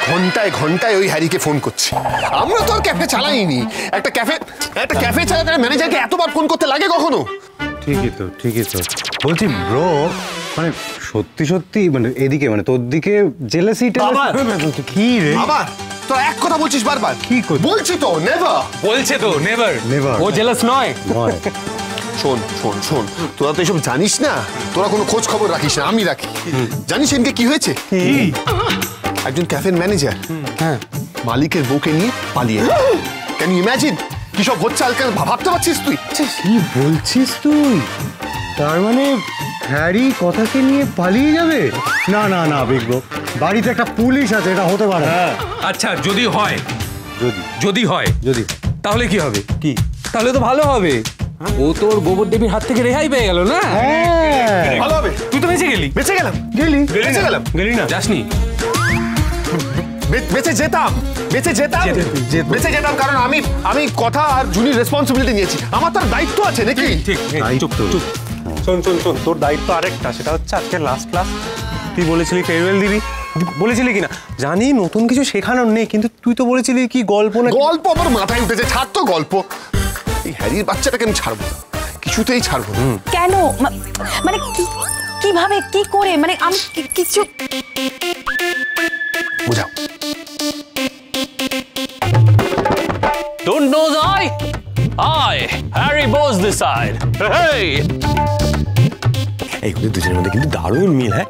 ঘন্টায় ঘন্টায় ওই হ্যারিকে ফোন করছি। আমরা তো আর ক্যাফে চালাইনি। একটা ক্যাফে চালাতে ম্যানেজারকে এতবার ফোন করতে লাগে কখনো? ঠিকই তো বলছি ব্রো, মানে সত্যি সত্যি মানে এদিকে মানে তোর দিকে জেলাসিটা কি রে? আবার তো এক কথা বলছিস বারবার। কি বলছি তো নেভার, বলছে তো নেভার। ও জেলাস নয়। শোন শোন শোন, তোরা তো এসব জানিস না, তোরা কোনো খোঁজ খবর রাখিস না, আমি রাখি। জানিস এনকে কি হয়েছে? একজন ক্যাফের ম্যানেজার মালিকের বউকে নিয়ে পালিয়ে। ক্যান ইউ ইমাজিন কি সব হচ্ছে আজকাল? ভাবতে পারছিস তুই? কি বলছিস তুই? তার মানে হ্যারি কথাকে নিয়ে পালিয়ে যাবে? না না না বিগ ব্রো, বাড়িতে একটা পুলিশ আছে, এটা হতে পারে না। আচ্ছা যদি হয়, যদি তাহলে কি হবে? কি? তাহলে তো ভালো হবে। ও তোর গোবর দেবীর হাত থেকে রেহাই পেয়ে গেল না? ভালো হবে। তুই তো বেঁচে গেলি। বেঁচে গেলাম। গেলি না? যাসনি? বেঁচে যেতাম কারণ আমি কথা আর জুনির রেসপন্সিবিলিটি নিয়েছি। আমার তো দায়িত্ব আছে নাকি? ঠিক। চুপ। শোন তোর দায়িত্ব আরেকটা, সেটা হচ্ছে আজকে লাস্ট ক্লাস। তুই বলেছিলি ফেয়ারওয়েল দিবি, বলেছিলি কিনা জানি, নতুন কিছু শেখানোর নেই, কিন্তু তুই তো বলেছিলি কি গল্প না গল্প আমার মাথায় উঠেছে। ছাড় তো গল্প। এই হ্যারির বাচ্চাটাকে আমি ছাড়বো না, কিছুতেই ছাড়বো না। কেন? মানে কিভাবে কি করে? মানে আমি কিছু বুঝাও। Don't know I, Harry Bose decide. Hey! এই দুজনের মধ্যে কিন্তু দারুণ মিল। হ্যাঁ,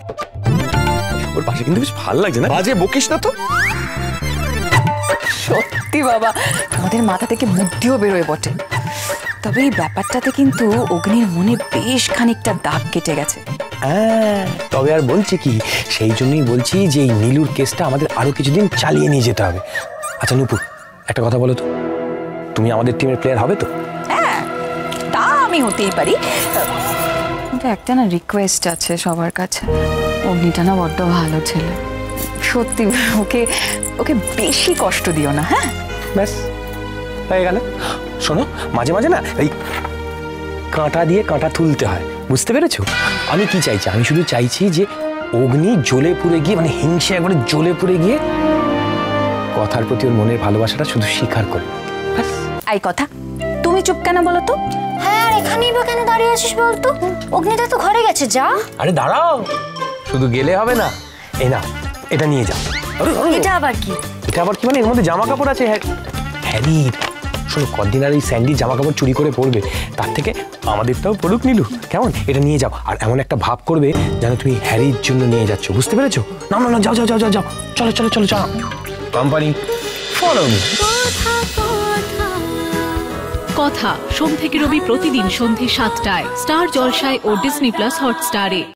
ওর পাশে কিন্তু বেশ ভালো লাগছে না? বাজে বকিস না তো। সত্যি বাবা, আমাদের মাথা থেকে বুদ্ধিও বেরোয় বটে। তবে এই ব্যাপারটাতে কিন্তু অগ্নির মনে বেশ খানিকটা দাগ কেটে গেছে। হ্যাঁ, তবে আর বলছি কি, সেই জন্যই বলছি যে এই নীলুর কেসটা আমাদের আরো কিছুদিন চালিয়ে নিয়ে যেতে হবে। আচ্ছা নূপুর, একটা কথা বলো তো, তুমি আমাদের টিমের প্লেয়ার হবে তো? হ্যাঁ, তা আমি হতেই পারি। কিন্তু একটা না রিকোয়েস্ট আছে সবার কাছে। অগ্নিটা না বড্ড ভালো ছেলে, সত্যি। ওকে বেশি কষ্ট দিও না। হ্যাঁ, ব্যাস হয়ে গেল। শোনো, মাঝে মাঝে না এই কাঁটা দিয়ে কাঁটা তুলতে হয়, বুঝতে পেরেছো? আমি কি চাইছি, আমি শুধু চাইছি যে অগ্নি জ্বলে পুড়ে গিয়ে, মানে হিংসে একবারে জ্বলে পুড়ে গিয়ে কথার প্রতি ওর মনের ভালোবাসাটা শুধু স্বীকার করে। এই কথা তুমি চুপ কেন বলো তো? হ্যাঁ, আর এখানেই বা কেন দাঁড়িয়ে আছিস বলতো? অগ্নিদা তো ঘরে গেছে, যা। আরে দাঁড়াও, শুধু গেলে হবে না, এই না এটা নিয়ে যাও। এটা আবার কি? এটা আবার কি মানে? এর মধ্যে জামা কাপড় আছে হ্যারি। শোনো, কদিন আর এই স্যান্ডি জামা কাপড় চুরি করে পরবে, তার থেকে আমাদেরটাও পড়ুক নীলু, কেমন? এটা নিয়ে যাও, আর এমন একটা ভাব করবে যেন তুমি হ্যারির জন্য নিয়ে যাচ্ছ, বুঝতে পেরেছো? না না না, যাও যাও যাও যাও যাও, চলো চলো চলো চলো। Company follow me. কথা সোম থেকে রবি প্রতিদিন সন্ধ্যে ৭টায় স্টার জলসায় ও ডিজনি প্লাস হটস্টারে।